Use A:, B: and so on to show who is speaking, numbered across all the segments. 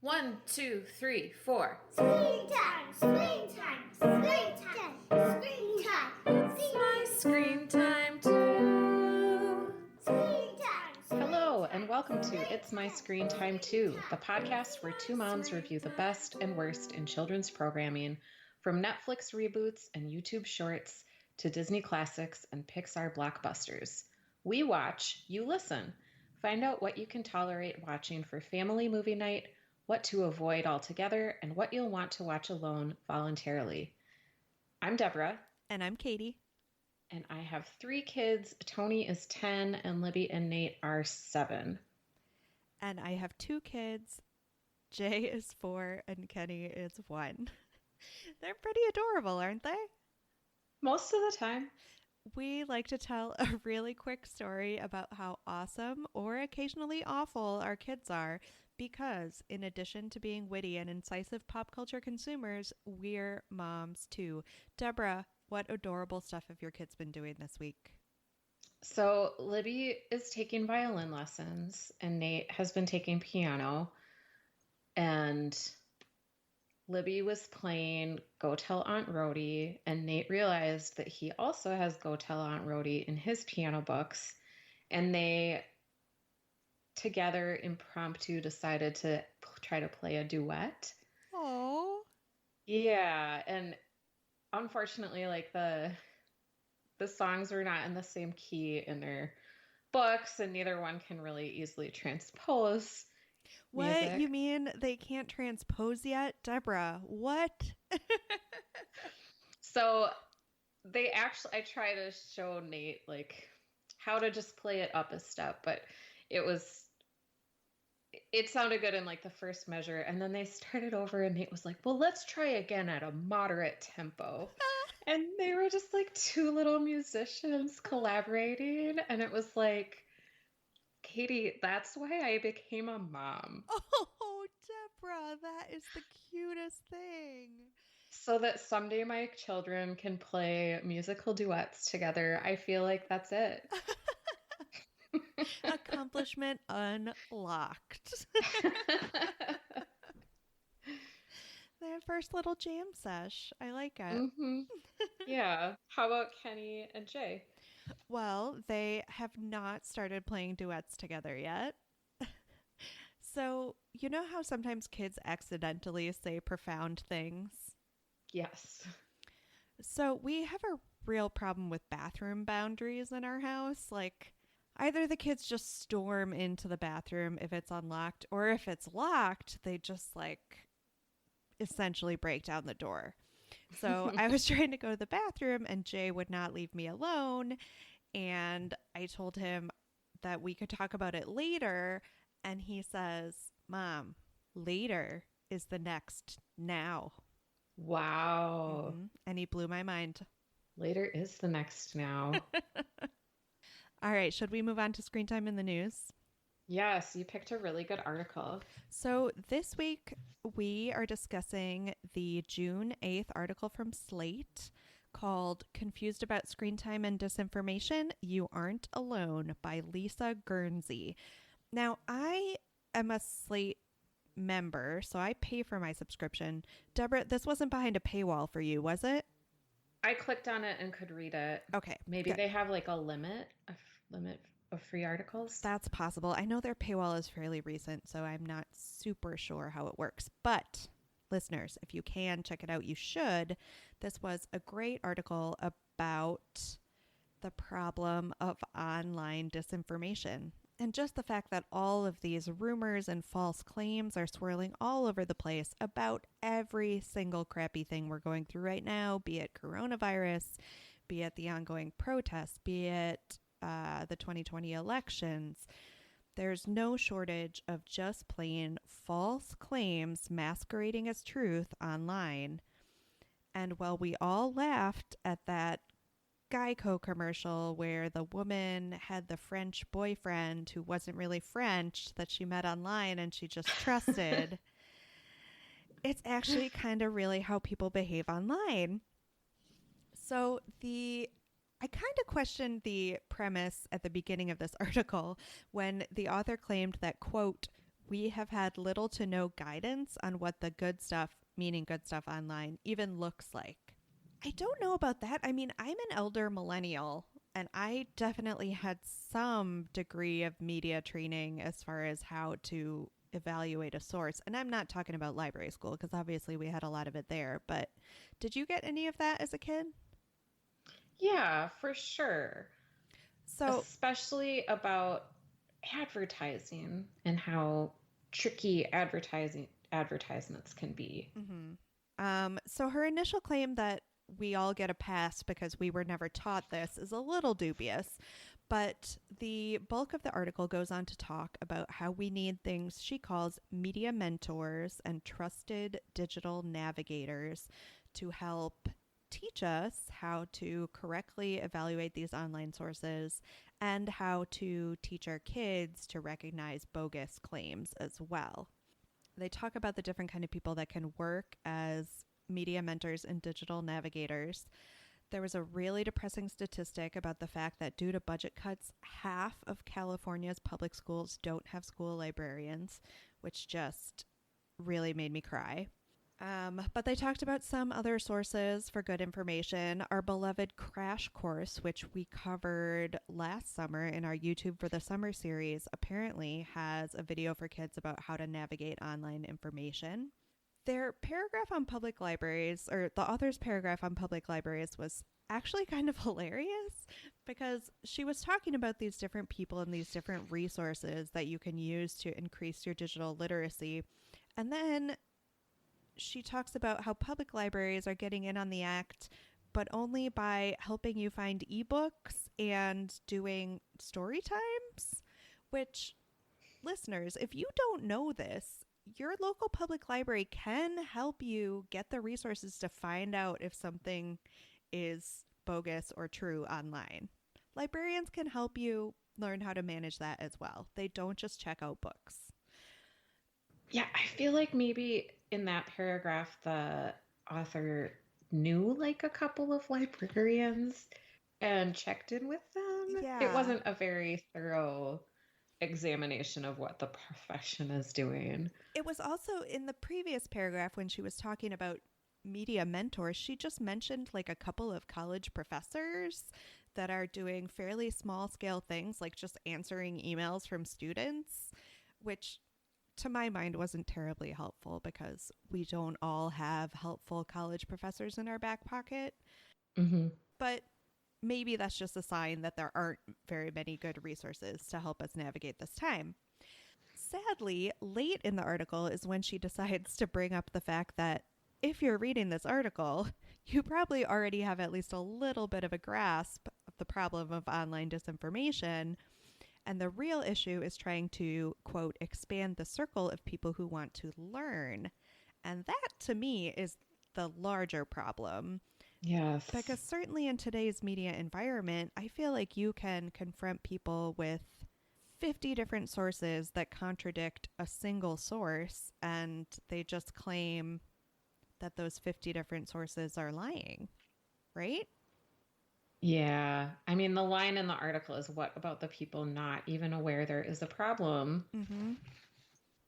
A: 1, 2, 3, 4.
B: Screen time, screen time, screen time, screen time.
A: It's my screen time too.
B: Screen time.
C: Hello, and welcome to It's My Screen Time Too, the podcast where two moms review the best and worst in children's programming, from Netflix reboots and YouTube shorts to Disney classics and Pixar blockbusters. We watch, you listen. Find out what you can tolerate watching for family movie night, what to avoid altogether, and what you'll want to watch alone voluntarily. I'm Deborah.
D: And I'm Katie.
C: And I have 3 kids. Tony is 10, and Libby and Nate are 7.
D: And I have 2 kids. Jay is 4 and Kenny is 1. They're pretty adorable, aren't they?
C: Most of the time.
D: We like to tell a really quick story about how awesome or occasionally awful our kids are because, in addition to being witty and incisive pop culture consumers, we're moms too. Deborah, what adorable stuff have your kids been doing this week?
C: So Libby is taking violin lessons, and Nate has been taking piano. And Libby was playing Go Tell Aunt Rhody, and Nate realized that he also has Go Tell Aunt Rhody in his piano books. And they together impromptu decided to try to play a duet.
D: Oh.
C: Yeah, and unfortunately, like the songs are not in the same key in their books, and neither one can really easily transpose.
D: What?
C: Music.
D: You mean they can't transpose yet? Deborah, what?
C: So I try to show Nate like how to just play it up a step, but it sounded good in like the first measure, and then they started over and Nate was like, well, let's try again at a moderate tempo. And they were just like 2 little musicians collaborating, and it was like, Katie, that's why I became a mom.
D: Oh, Deborah, that is the cutest thing.
C: So that someday my children can play musical duets together. I feel like that's it.
D: Accomplishment unlocked. Their first little jam sesh. I like it.
C: Mm-hmm. Yeah. How about Kenny and Jay?
D: Well, they have not started playing duets together yet. So, you know how sometimes kids accidentally say profound things?
C: Yes.
D: So we have a real problem with bathroom boundaries in our house. Like, either the kids just storm into the bathroom if it's unlocked, or if it's locked, they just like essentially break down the door. So I was trying to go to the bathroom and Jay would not leave me alone. And I told him that we could talk about it later. And he says, Mom, later is the next now.
C: Wow.
D: Mm-hmm. And he blew my mind.
C: Later is the next now.
D: All right. Should we move on to screen time in the news?
C: Yes, you picked a really good article.
D: So this week we are discussing the June 8th article from Slate called Confused About Screen Time and Disinformation? You Aren't Alone by Lisa Guernsey. Now, I am a Slate member, so I pay for my subscription. Deborah, this wasn't behind a paywall for you, was it?
C: I clicked on it and could read it.
D: Okay.
C: Maybe
D: good.
C: they have like a limit of free articles.
D: That's possible. I know their paywall is fairly recent, so I'm not super sure how it works. But listeners, if you can check it out, you should. This was a great article about the problem of online disinformation. And just the fact that all of these rumors and false claims are swirling all over the place about every single crappy thing we're going through right now, be it coronavirus, be it the ongoing protests, be it the 2020 elections. There's no shortage of just plain false claims masquerading as truth online. And while we all laughed at that Geico commercial where the woman had the French boyfriend who wasn't really French that she met online and she just trusted, it's actually kind of really how people behave online. So I kind of questioned the premise at the beginning of this article when the author claimed that, quote, we have had little to no guidance on what the good stuff, meaning good stuff online, even looks like. I don't know about that. I mean, I'm an elder millennial, and I definitely had some degree of media training as far as how to evaluate a source. And I'm not talking about library school because obviously we had a lot of it there. But did you get any of that as a kid?
C: Yeah, for sure.
D: So,
C: Especially about advertising and how tricky advertisements can be.
D: so her initial claim that we all get a pass because we were never taught this is a little dubious, but the bulk of the article goes on to talk about how we need things she calls media mentors and trusted digital navigators to help teach us how to correctly evaluate these online sources and how to teach our kids to recognize bogus claims as well. They talk about the different kind of people that can work as media mentors and digital navigators. There was a really depressing statistic about the fact that due to budget cuts, half of California's public schools don't have school librarians, which just really made me cry. But they talked about some other sources for good information. Our beloved Crash Course, which we covered last summer in our YouTube for the Summer series, apparently has a video for kids about how to navigate online information. Their paragraph on public libraries, or the author's paragraph on public libraries, was actually kind of hilarious because she was talking about these different people and these different resources that you can use to increase your digital literacy. And then she talks about how public libraries are getting in on the act, but only by helping you find ebooks and doing story times, which, listeners, if you don't know this, your local public library can help you get the resources to find out if something is bogus or true online. Librarians can help you learn how to manage that as well. They don't just check out books.
C: Yeah, I feel like maybe in that paragraph, the author knew like a couple of librarians and checked in with them.
D: Yeah.
C: It wasn't a very thorough examination of what the profession is doing.
D: It was also in the previous paragraph when she was talking about media mentors, she just mentioned like a couple of college professors that are doing fairly small scale things like just answering emails from students, which to my mind wasn't terribly helpful because we don't all have helpful college professors in our back pocket.
C: Mm-hmm.
D: But maybe that's just a sign that there aren't very many good resources to help us navigate this time. Sadly, late in the article is when she decides to bring up the fact that if you're reading this article, you probably already have at least a little bit of a grasp of the problem of online disinformation. And the real issue is trying to, quote, expand the circle of people who want to learn. And that, to me, is the larger problem.
C: Yes.
D: Because certainly in today's media environment, I feel like you can confront people with 50 different sources that contradict a single source, and they just claim that those 50 different sources are lying, right?
C: Yeah. I mean, the line in the article is, what about the people not even aware there is a problem?
D: Mm-hmm.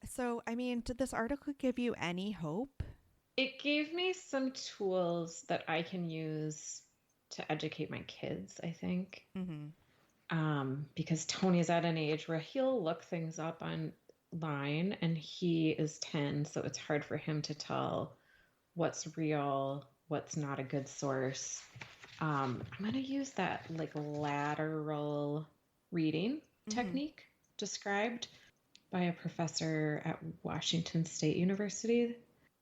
D: So, I mean, did this article give you any hope?
C: It gave me some tools that I can use to educate my kids, I think.
D: Mm-hmm.
C: Because Tony's at an age where he'll look things up online, and he is 10, so it's hard for him to tell what's real, what's not a good source. I'm going to use that like lateral reading technique described by a professor at Washington State University.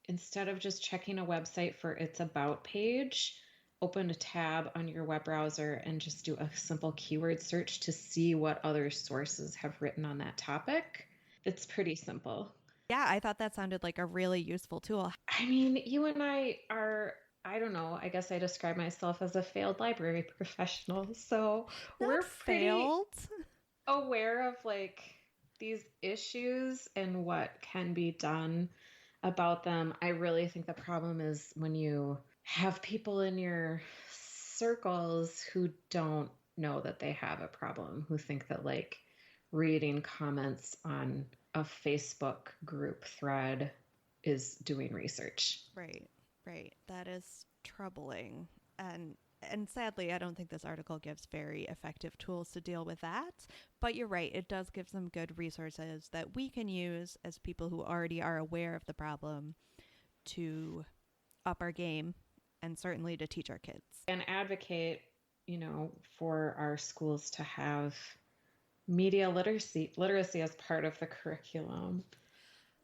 C: Instead of just checking a website for its about page, open a tab on your web browser and just do a simple keyword search to see what other sources have written on that topic. It's pretty simple.
D: Yeah, I thought that sounded like a really useful tool.
C: I mean, you and I are, I don't know, I guess I describe myself as a failed library professional. So we're pretty
D: failed.
C: aware of like these issues and what can be done about them. I really think the problem is when you have people in your circles who don't know that they have a problem, who think that like reading comments on a Facebook group thread is doing research.
D: Right, right. That is troubling. And sadly, I don't think this article gives very effective tools to deal with that. But you're right, it does give some good resources that we can use as people who already are aware of the problem to up our game and certainly to teach our kids.
C: And advocate, for our schools to have media literacy as part of the curriculum.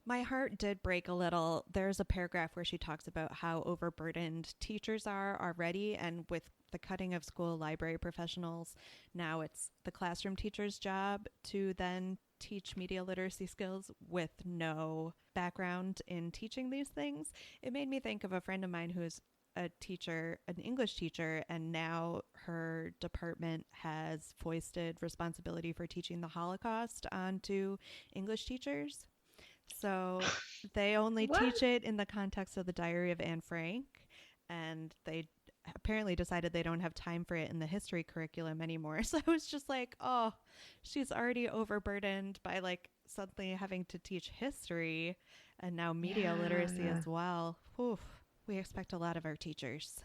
D: My heart did break a little. There's a paragraph where she talks about how overburdened teachers are already, and with the cutting of school library professionals, now it's the classroom teacher's job to then teach media literacy skills with no background in teaching these things. It made me think of a friend of mine who's a teacher, an English teacher, and now her department has foisted responsibility for teaching the Holocaust onto English teachers. So they only teach it in the context of the Diary of Anne Frank, and they apparently decided they don't have time for it in the history curriculum anymore. So I was just like, oh, she's already overburdened by like suddenly having to teach history and now media literacy as well. Whew. We expect a lot of our teachers,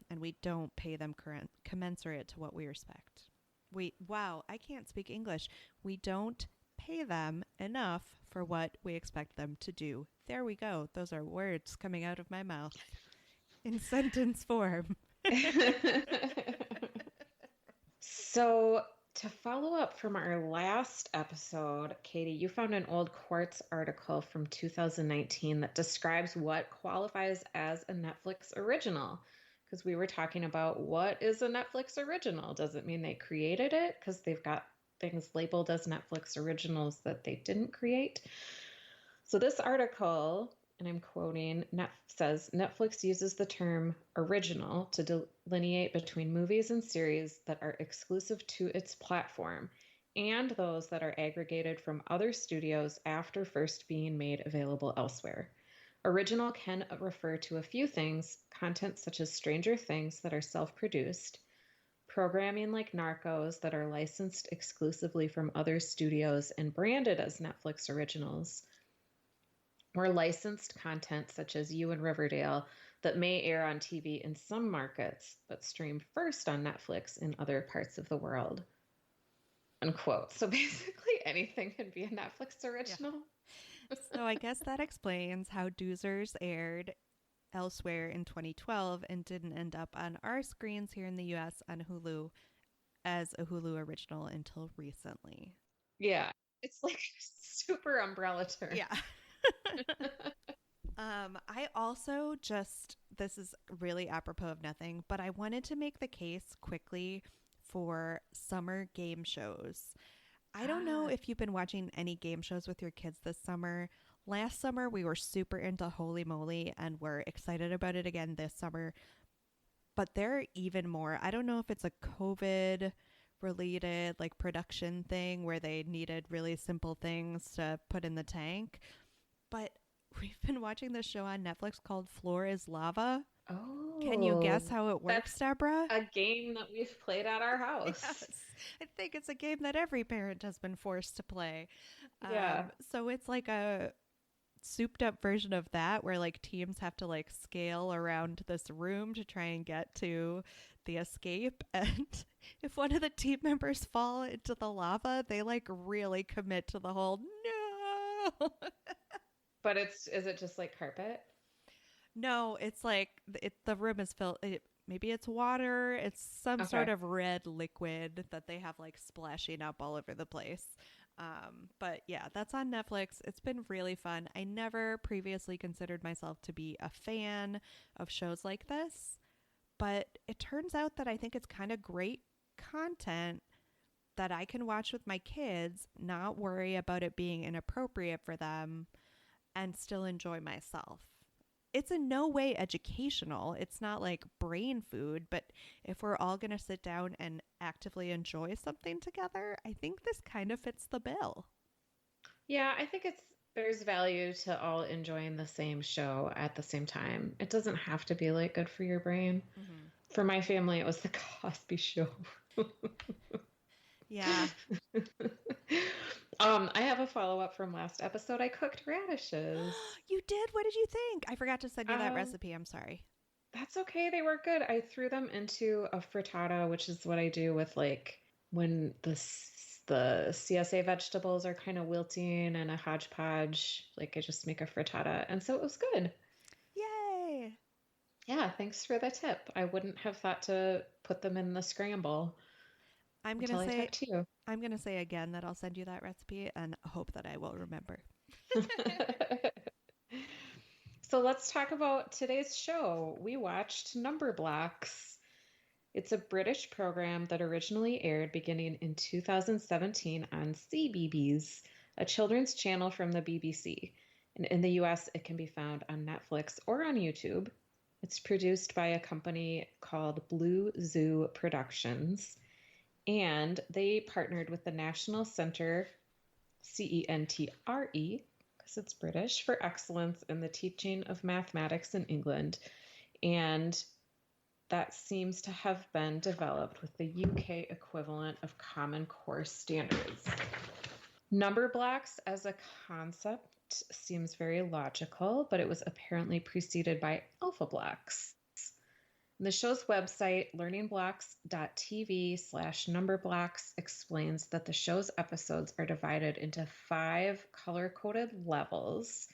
D: and we don't pay them commensurate to what we respect. I can't speak English. We don't pay them enough for what we expect them to do. There we go. Those are words coming out of my mouth in sentence form.
C: So to follow up from our last episode, Katie, you found an old Quartz article from 2019 that describes what qualifies as a Netflix original. Because we were talking about what is a Netflix original. Does it mean they created it? Because they've got things labeled as Netflix originals that they didn't create. So this article, and I'm quoting, says Netflix uses the term original to delineate between movies and series that are exclusive to its platform and those that are aggregated from other studios after first being made available elsewhere. Original can refer to a few things, content such as Stranger Things that are self-produced, programming like Narcos that are licensed exclusively from other studios and branded as Netflix originals, or licensed content such as You and Riverdale that may air on TV in some markets, but stream first on Netflix in other parts of the world. Unquote. So basically anything can be a Netflix original.
D: Yeah. So I guess that explains how Doozers aired elsewhere in 2012 and didn't end up on our screens here in the US on Hulu as a Hulu original until recently.
C: Yeah. It's like super umbrella term.
D: Yeah. I also this is really apropos of nothing, but I wanted to make the case quickly for summer game shows. I don't know if you've been watching any game shows with your kids this summer. Last summer, we were super into Holy Moly, and we're excited about it again this summer. But there are even more. I don't know if it's a COVID related like production thing where they needed really simple things to put in the tank. But we've been watching this show on Netflix called Floor is Lava.
C: Oh.
D: Can you guess how it works, Deborah?
C: A game that we've played at our house.
D: Yes. I think it's a game that every parent has been forced to play.
C: Yeah.
D: So it's like a souped up version of that where like teams have to like scale around this room to try and get to the escape, and if one of the team members fall into the lava, they like really commit to the whole no.
C: But is it just like carpet?
D: No, it's like the room is filled. Maybe it's water. It's some sort of red liquid that they have like splashing up all over the place. But yeah, that's on Netflix. It's been really fun. I never previously considered myself to be a fan of shows like this, but it turns out that I think it's kind of great content that I can watch with my kids, not worry about it being inappropriate for them, and still enjoy myself. It's in no way educational. It's not like brain food, but if we're all going to sit down and actively enjoy something together, I think this kind of fits the bill.
C: Yeah, I think there's value to all enjoying the same show at the same time. It doesn't have to be like good for your brain. Mm-hmm. For my family, it was the Cosby Show.
D: Yeah.
C: I have a follow-up from last episode. I cooked radishes.
D: You did? What did you think? I forgot to send you that
C: Um,
D: recipe. I'm sorry.
C: That's okay. They were good. I threw them into a frittata, which is what I do with like when the CSA vegetables are kind of wilting and a hodgepodge. Like I just make a frittata, and so it was good.
D: Yay!
C: Yeah, thanks for the tip. I wouldn't have thought to put them in the scramble
D: I'm
C: until
D: gonna
C: I
D: say
C: talked to you.
D: I'm gonna say again that I'll send you that recipe and hope that I will remember.
C: So let's talk about today's show. We watched Numberblocks. It's a British program that originally aired beginning in 2017 on CBeebies, a children's channel from the BBC. And in the US, it can be found on Netflix or on YouTube. It's produced by a company called Blue Zoo Productions, and they partnered with the National Centre, CENTRE, because it's British, for excellence in the teaching of mathematics in England. And that seems to have been developed with the UK equivalent of Common Core standards. Number blocks as a concept seems very logical, but it was apparently preceded by alpha blocks. The show's website, learningblocks.tv/numberblocks, explains that the show's episodes are divided into 5 color-coded levels.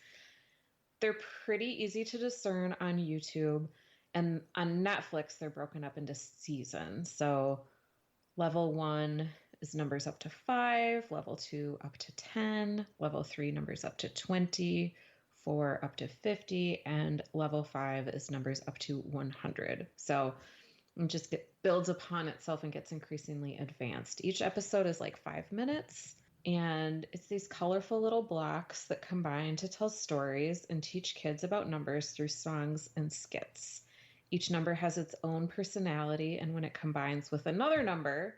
C: They're pretty easy to discern on YouTube, and on Netflix, they're broken up into seasons. So level 1 is numbers up to 5, level 2 up to 10, level 3 numbers up to 20, 4 up to 50, and level 5 is numbers up to 100. So it just builds upon itself and gets increasingly advanced. Each episode is like 5 minutes, and it's these colorful little blocks that combine to tell stories and teach kids about numbers through songs and skits. Each number has its own personality, and when it combines with another number,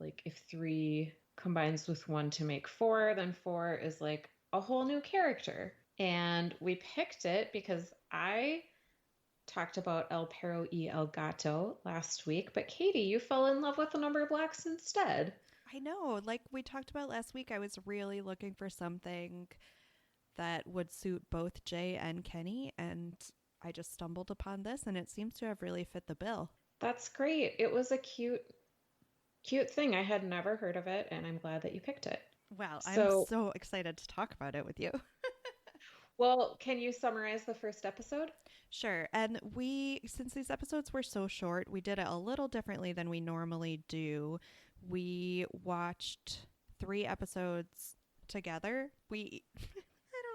C: like if 3 combines with 1 to make 4, then 4 is like a whole new character. And we picked it because I talked about El Perro y El Gato last week, but Katie, you fell in love with the number blocks instead.
D: I know, like we talked about last week, I was really looking for something that would suit both Jay and Kenny, and I just stumbled upon this, and it seems to have really fit the bill.
C: That's great. It was a cute thing. I had never heard of it, and I'm glad that you picked it.
D: Well, I'm so excited to talk about it with you.
C: Well, can you summarize the first episode?
D: Sure. And since these episodes were so short, we did it a little differently than we normally do. We watched 3 episodes together. I don't know.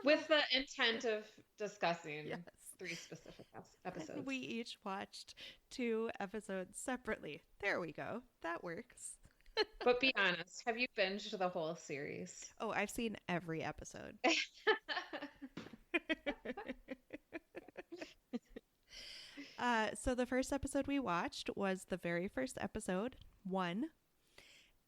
C: With the intent of discussing
D: Yes.
C: 3 specific episodes.
D: We each watched 2 episodes separately. There we go. That works.
C: But be honest, have you binged the whole series?
D: Oh, I've seen every episode. So the first episode we watched was the very first episode, 1.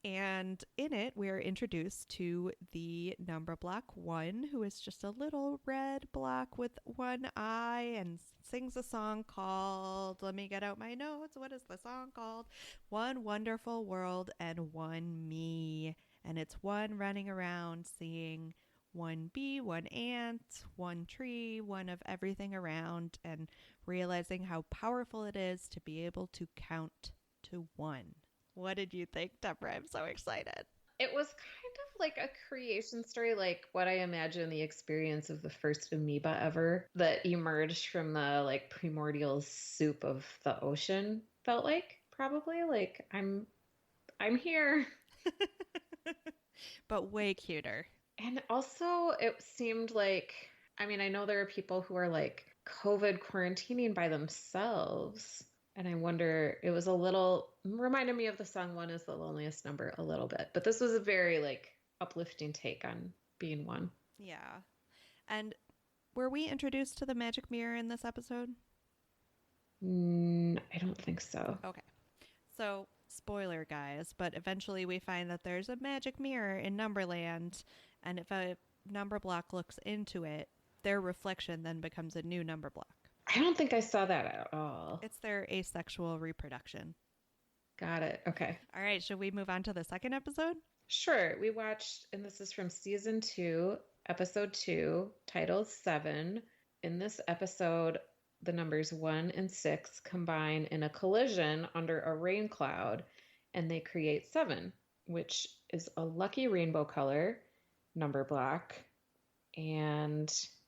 D: And in it, we're introduced to the number block 1, who is just a little red block with one eye and sings a song called, let me get out my notes. What is the song called? One Wonderful World and One Me. And it's one running around seeing one bee, one ant, one tree, one of everything around, and realizing how powerful it is to be able to count to 1. What did you think, Deborah? I'm so excited.
C: It was kind of like a creation story, like what I imagine the experience of the first amoeba ever that emerged from the like primordial soup of the ocean felt like. Probably like I'm here.
D: But way cuter.
C: And also it seemed like, I mean, I know there are people who are like COVID quarantining by themselves. And I wonder, it was a little, reminded me of the song One is the Loneliest Number a little bit. But this was a very like uplifting take on being one.
D: Yeah. And were we introduced to the magic mirror in this episode?
C: I don't think so.
D: Okay. So, spoiler, guys, but eventually we find that there's a magic mirror in Numberland. And if a number block looks into it, their reflection then becomes a new number block.
C: I don't think I saw that at all.
D: It's their asexual reproduction.
C: Got it. Okay.
D: All right, should we move on to the second episode?
C: Sure. We watched, and this is from season 2, episode 2, titled 7. In this episode, the numbers 1 and 6 combine in a collision under a rain cloud, and they create 7, which is a lucky rainbow color number block. And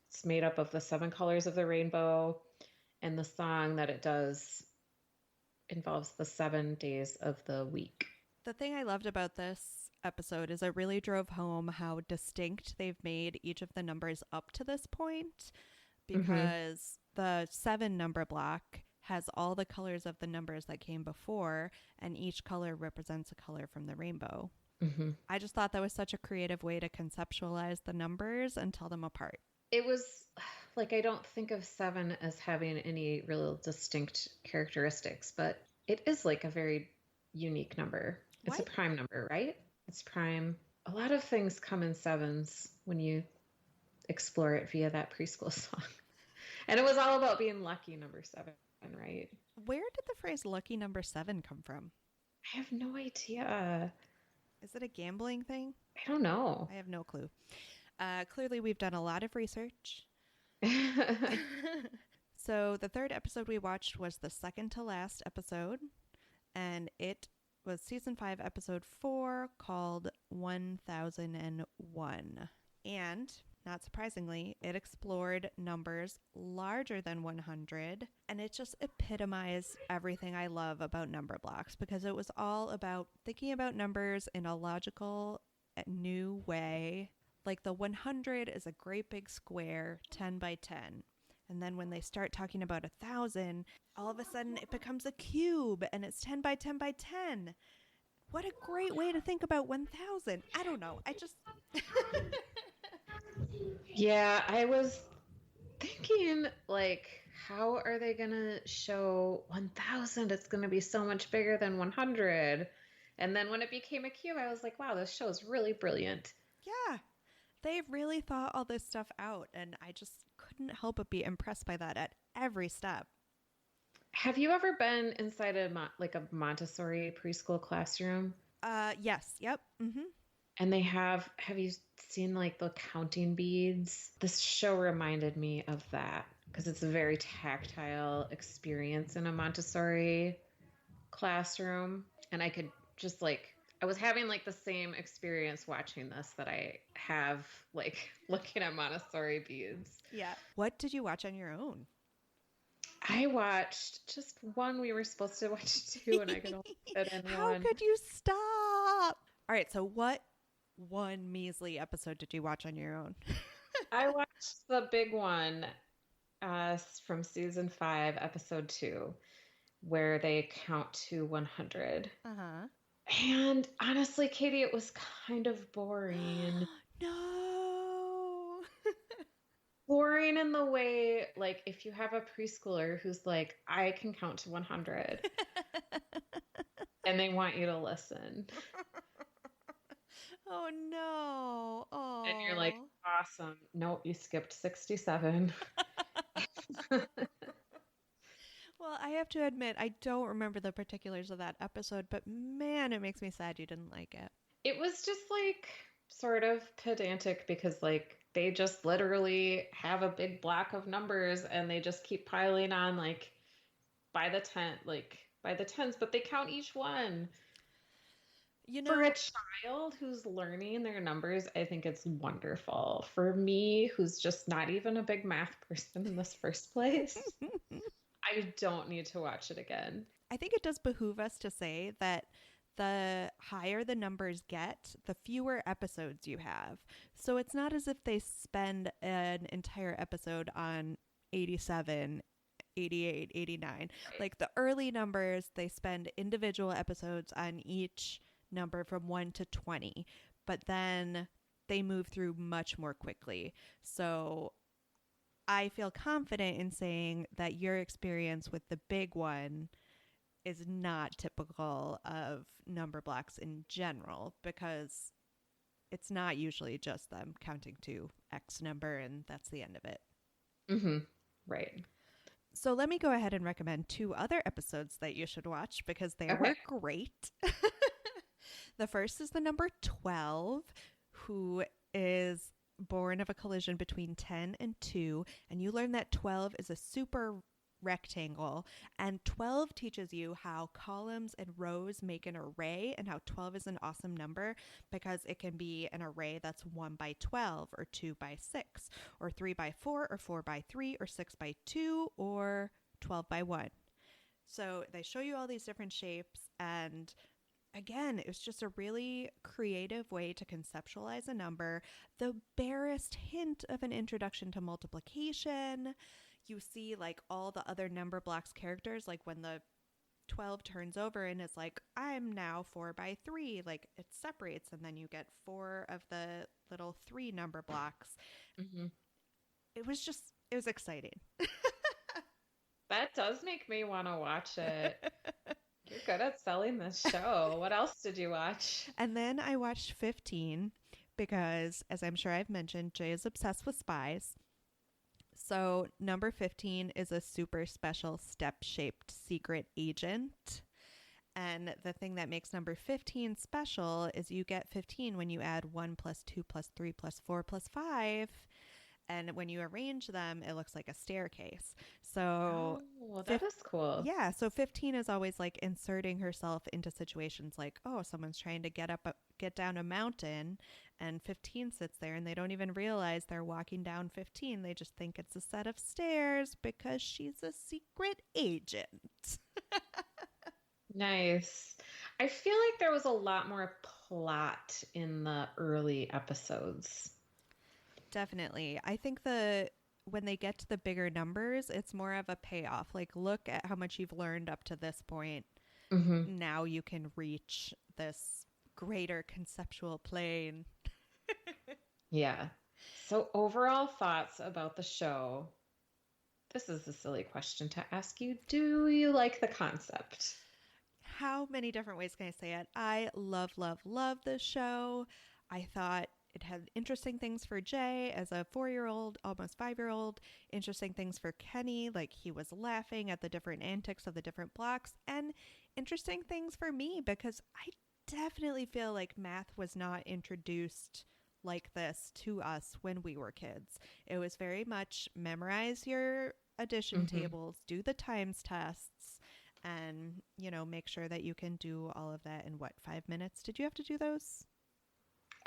C: it's made up of the 7 colors of the rainbow, and the song that it does involves the 7 days of the week.
D: The thing I loved about this episode is it really drove home how distinct they've made each of the numbers up to this point, because the 7 number block has all the colors of the numbers that came before, and each color represents a color from the rainbow. I just thought that was such a creative way to conceptualize the numbers and tell them apart.
C: It was like, I don't think of 7 as having any real distinct characteristics, but it is like a very unique number. It's a prime number, right? It's prime. A lot of things come in 7s when you explore it via that preschool song. And it was all about being lucky number 7, right?
D: Where did the phrase lucky number 7 come from?
C: I have no idea.
D: Is it a gambling thing?
C: I don't know.
D: I have no clue. Clearly, we've done a lot of research. So the third episode we watched was the second to last episode, and it was season 5, episode 4, called 1001. And, not surprisingly, it explored numbers larger than 100, and it just epitomized everything I love about Numberblocks, because it was all about thinking about numbers in a logical, new way. Like the 100 is a great big square, 10 by 10. And then when they start talking about 1,000, all of a sudden it becomes a cube and it's 10 by 10 by 10. What a great way to think about 1,000. I don't know. I just...
C: Yeah, I was thinking, like, how are they going to show 1,000? It's going to be so much bigger than 100. And then when it became a cube, I was like, wow, this show is really brilliant.
D: Yeah. They've really thought all this stuff out, and I just couldn't help but be impressed by that at every step.
C: Have you ever been inside a Montessori preschool classroom?
D: Yes. Yep. Mm-hmm.
C: And they have you seen like the counting beads? This show reminded me of that because it's a very tactile experience in a Montessori classroom. And I could just I was having like the same experience watching this that I have like looking at Montessori beads.
D: Yeah. What did you watch on your own?
C: I watched just one. We were supposed to watch 2 and I could only fit in one.
D: How could you stop? All right. So what one measly episode did you watch on your own?
C: I watched the big one from season 5, episode 2, where they count to 100.
D: Uh-huh.
C: And honestly, Katie, it was kind of boring.
D: No.
C: Boring in the way, like, if you have a preschooler who's like, I can count to 100, and they want you to listen.
D: Oh, no. Oh.
C: And you're like, awesome. Nope, you skipped 67.
D: Well, I have to admit, I don't remember the particulars of that episode, but man, it makes me sad you didn't like it.
C: It was just like sort of pedantic because like they just literally have a big block of numbers and they just keep piling on like by the tens, but they count each one. You know, for a child who's learning their numbers, I think it's wonderful. For me, who's just not even a big math person in this first place, I don't need to watch it again.
D: I think it does behoove us to say that the higher the numbers get, the fewer episodes you have. So it's not as if they spend an entire episode on 87, 88, 89. Right. Like the early numbers, they spend individual episodes on each number from 1 to 20, but then they move through much more quickly. So I feel confident in saying that your experience with the big one is not typical of Numberblocks in general, because it's not usually just them counting to X number and that's the end of it.
C: Mm-hmm. Right.
D: So let me go ahead and recommend 2 other episodes that you should watch because they were great. The first is the number 12, who is born of a collision between 10 and 2. And you learn that 12 is a super rectangle. And 12 teaches you how columns and rows make an array, and how 12 is an awesome number because it can be an array that's 1 by 12 or 2 by 6 or 3 by 4 or 4 by 3 or 6 by 2 or 12 by 1. So they show you all these different shapes, and again, it was just a really creative way to conceptualize a number. The barest hint of an introduction to multiplication. You see like all the other Numberblocks characters, like when the 12 turns over and is like, I'm now 4 by 3, like it separates, and then you get 4 of the little 3 number blocks.
C: Mm-hmm.
D: It was exciting.
C: That does make me want to watch it. You're good at selling this show. What else did you watch?
D: And then I watched 15 because, as I'm sure I've mentioned, Jay is obsessed with spies. So number 15 is a super special step-shaped secret agent. And the thing that makes number 15 special is you get 15 when you add 1 plus 2 plus 3 plus 4 plus 5. And when you arrange them, it looks like a staircase. So
C: that is cool.
D: Yeah, so 15 is always like inserting herself into situations like, oh, someone's trying to get down a mountain, and 15 sits there and they don't even realize they're walking down 15. They just think it's a set of stairs because she's a secret agent.
C: Nice. I feel like there was a lot more plot in the early episodes.
D: Definitely. I think when they get to the bigger numbers, it's more of a payoff. Like, look at how much you've learned up to this point.
C: Mm-hmm.
D: Now you can reach this greater conceptual plane.
C: Yeah. So overall thoughts about the show. This is a silly question to ask you. Do you like the concept?
D: How many different ways can I say it? I love, love, love this show. I thought it had interesting things for Jay as a 4-year-old, almost 5-year-old. Interesting things for Kenny, like he was laughing at the different antics of the different blocks. And interesting things for me because I definitely feel like math was not introduced like this to us when we were kids. It was very much memorize your addition tables, do the times tests, and, make sure that you can do all of that in 5 minutes? Did you have to do those?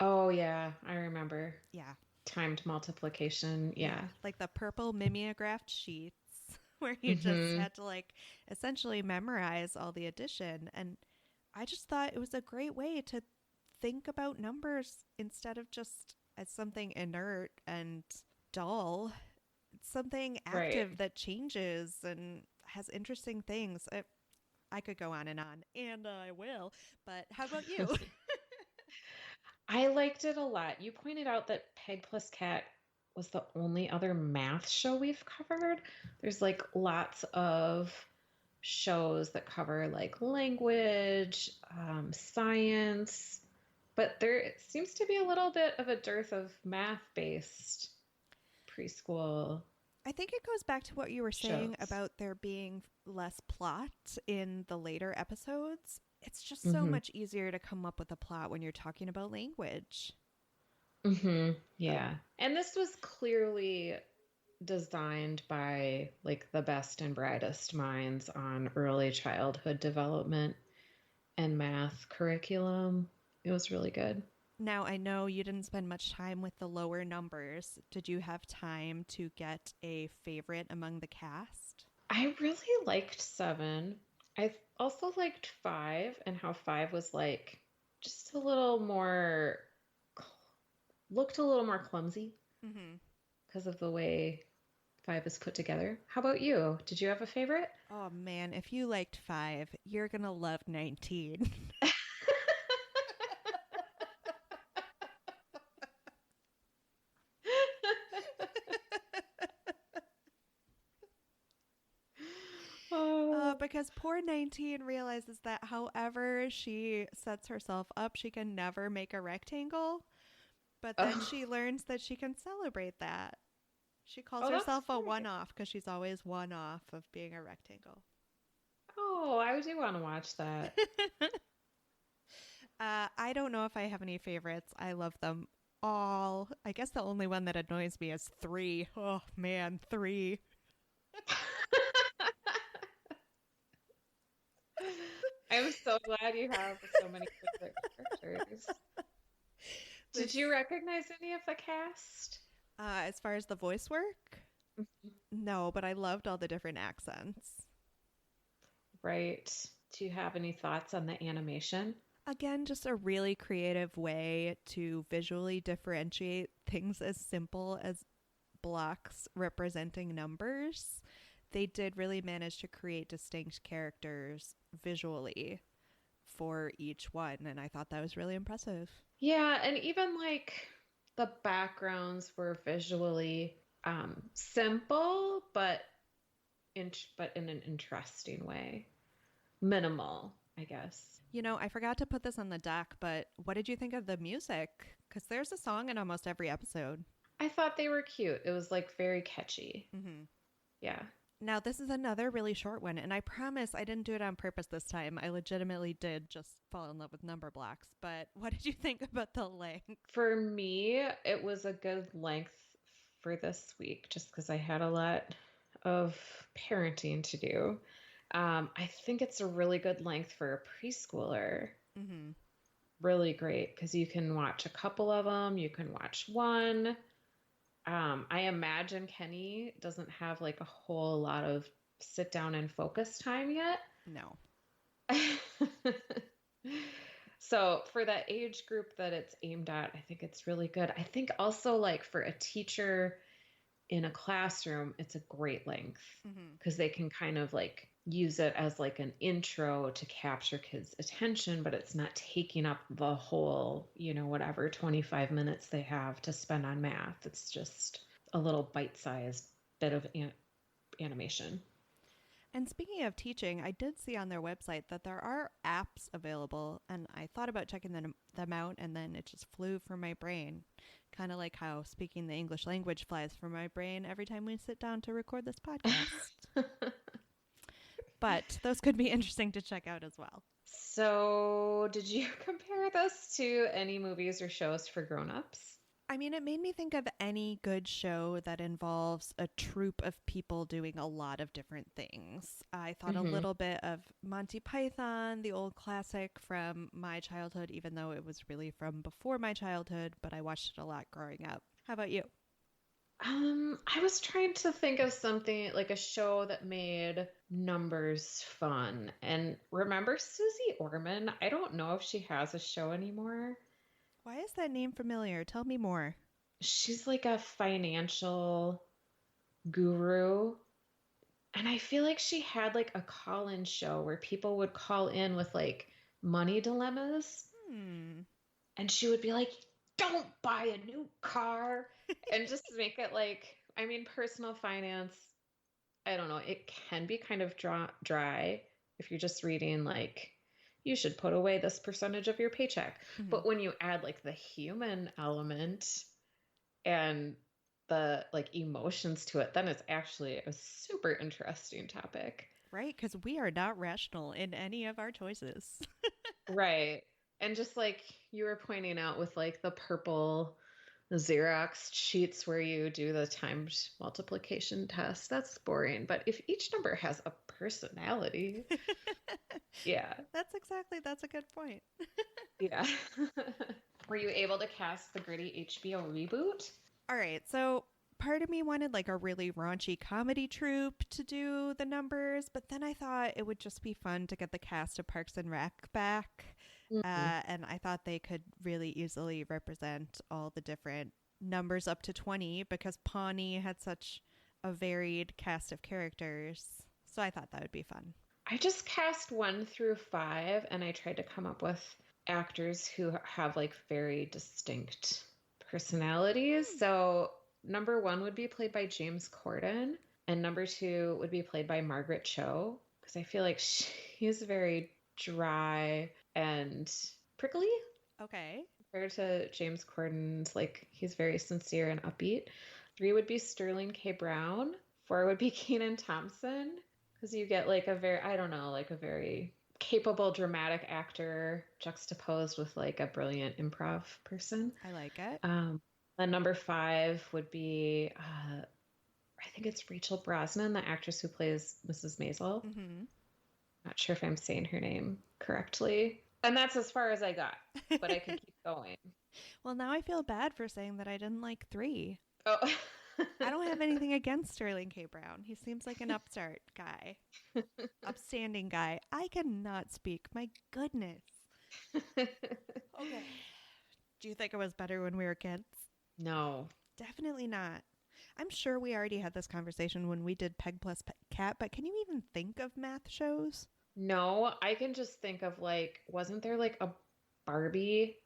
C: Oh, yeah. I remember.
D: Yeah.
C: Timed multiplication. Yeah.
D: Like the purple mimeographed sheets where you just had to essentially memorize all the addition. And I just thought it was a great way to think about numbers instead of just as something inert and dull. It's something active that changes and has interesting things. I could go on, and I will. But how about you?
C: I liked it a lot. You pointed out that Peg plus Cat was the only other math show we've covered. There's lots of shows that cover language, science, but there seems to be a little bit of a dearth of math-based preschool.
D: I think it goes back to what you were saying
C: shows.
D: about there being less plot in the later episodes. It's just so much easier to come up with a plot when you're talking about language.
C: Yeah. And this was clearly designed by the best and brightest minds on early childhood development and math curriculum. It was really good.
D: Now, I know you didn't spend much time with the lower numbers. Did you have time to get a favorite among the cast?
C: I really liked 7. I also liked 5 and how 5 was just a little more, looked a little more clumsy because of the way 5 is put together. How about you? Did you have a favorite?
D: Oh man, if you liked 5, you're going to love 19. Because poor 19 realizes that however she sets herself up, she can never make a rectangle. But then she learns that she can celebrate that. She calls herself a one-off because she's always one off of being a rectangle.
C: Oh, I do want to watch that.
D: I don't know if I have any favorites. I love them all. I guess the only one that annoys me is 3. Oh man, 3.
C: I'm so glad you have so many favorite characters. Did
D: This,
C: you recognize any of the cast?
D: as far as the voice work, no, but I loved all the different accents.
C: Right. Do you have any thoughts on the animation?
D: Again, just a really creative way to visually differentiate things as simple as blocks representing numbers. They did really manage to create distinct characters visually for each one, and I thought that was really impressive.
C: Yeah, and even like the backgrounds were visually simple, but in an interesting way. Minimal, I guess.
D: You know, I forgot to put this on the doc, but what did you think of the music? Because there's a song in almost every episode.
C: I thought they were cute. It was like very catchy.
D: Mm-hmm.
C: Yeah.
D: Now, this is another really short one, and I promise I didn't do it on purpose this time. I legitimately did just fall in love with Numberblocks. But what did you think about the length?
C: For me, it was a good length for this week just because I had a lot of parenting to do. I think it's a really good length for a preschooler.
D: Mm-hmm.
C: Really great because you can watch a couple of them, you can watch one. I imagine Kenny doesn't have like a whole lot of sit down and focus time yet.
D: No.
C: So for that age group that it's aimed at, I think it's really good. I think also like for a teacher in a classroom, it's a great length because they can kind of like use it as like an intro to capture kids' attention, but it's not taking up the whole, whatever 25 minutes they have to spend on math. It's just a little bite-sized bit of animation.
D: And speaking of teaching, I did see on their website that there are apps available, and I thought about checking them out, and then it just flew from my brain. Kind of like how speaking the English language flies from my brain every time we sit down to record this podcast. But those could be interesting to check out as well.
C: So, did you compare this to any movies or shows for grown-ups?
D: I mean, it made me think of any good show that involves a troupe of people doing a lot of different things. I thought a little bit of Monty Python, the old classic from my childhood, even though it was really from before my childhood, but I watched it a lot growing up. How about you?
C: I was trying to think of something like a show that made numbers fun. And remember Susie Orman? I don't know if she has a show anymore.
D: Why is that name familiar? Tell me more.
C: She's like a financial guru. And I feel like she had like a call-in show where people would call in with like money dilemmas. And she would be like, don't buy a new car. And just make it like, I mean, personal finance, I don't know, it can be kind of dry if you're just reading like, you should put away this percentage of your paycheck. But when you add like the human element and the like emotions to it, then it's actually a super interesting topic.
D: Right, because we are not rational in any of our choices.
C: Right. And just like you were pointing out with like the purple Xerox sheets where you do the timed multiplication test, that's boring. But if each number has a personality, yeah.
D: That's a good point.
C: Yeah. Were you able to cast the gritty HBO reboot?
D: All right, so part of me wanted like a really raunchy comedy troupe to do the numbers, but then I thought it would just be fun to get the cast of Parks and Rec back. And I thought they could really easily represent all the different numbers up to 20 because Pawnee had such a varied cast of characters. So I thought that would be fun.
C: I just cast 1 through 5 and I tried to come up with actors who have like very distinct personalities. So number 1 would be played by James Corden and number 2 would be played by Margaret Cho because I feel like she's very dry and prickly.
D: Okay.
C: Compared to James Corden's, like, he's very sincere and upbeat. 3 would be Sterling K. Brown. 4 would be Kenan Thompson because you get like a very, I don't know, like a very capable dramatic actor juxtaposed with like a brilliant improv person.
D: I like it.
C: Then number 5 would be, I think it's Rachel Brosnan, the actress who plays Mrs. Maisel.
D: Mm-hmm.
C: Not sure if I'm saying her name correctly. And that's as far as I got, but I could keep going.
D: Well, now I feel bad for saying that I didn't like 3.
C: Oh.
D: I don't have anything against Sterling K. Brown. He seems like an upstart guy, upstanding guy. I cannot speak. My goodness. Okay. Do you think it was better when we were kids?
C: No.
D: Definitely not. I'm sure we already had this conversation when we did Peg plus Cat, but can you even think of math shows?
C: No, I can just think of like, wasn't there like a Barbie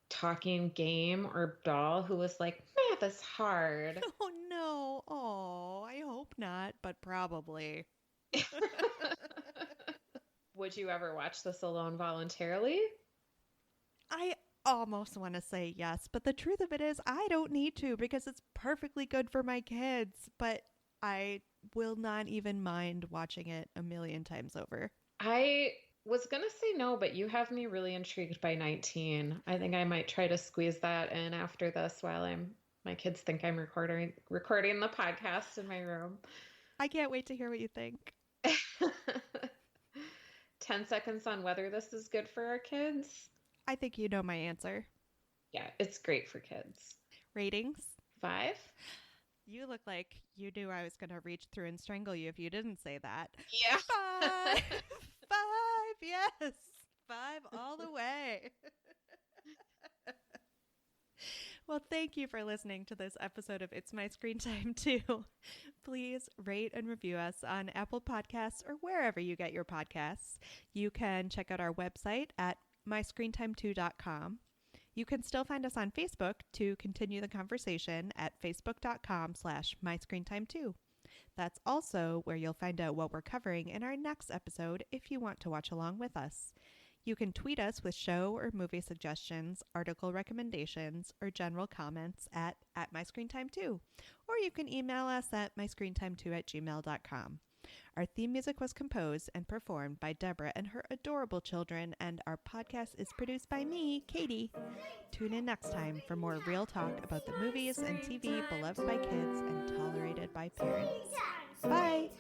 C: talking game or doll who was like, math is hard?
D: Oh, no. Oh, I hope not, but probably.
C: Would you ever watch this alone voluntarily?
D: I almost want to say yes, but the truth of it is I don't need to because it's perfectly good for my kids, but I will not even mind watching it a million times over.
C: I was going to say no, but you have me really intrigued by 19. I think I might try to squeeze that in after this while my kids think I'm recording the podcast in my room.
D: I can't wait to hear what you think.
C: 10 seconds on whether this is good for our kids.
D: I think you know my answer.
C: Yeah, it's great for kids.
D: Ratings?
C: 5?
D: You look like you knew I was going to reach through and strangle you if you didn't say that.
C: Yeah.
D: 5! 5, yes! 5 all the way. Well, thank you for listening to this episode of It's My Screen Time Too. Please rate and review us on Apple Podcasts or wherever you get your podcasts. You can check out our website at myscreentime2.com. You can still find us on Facebook to continue the conversation at facebook.com/myscreentime2. That's also where you'll find out what we're covering in our next episode if you want to watch along with us. You can tweet us with show or movie suggestions, article recommendations, or general comments at myscreentime2. Or you can email us at myscreentime2@gmail.com. Our theme music was composed and performed by Deborah and her adorable children, and our podcast is produced by me, Katie. Tune in next time for more real talk about the movies and TV beloved by kids and tolerated by parents. Bye!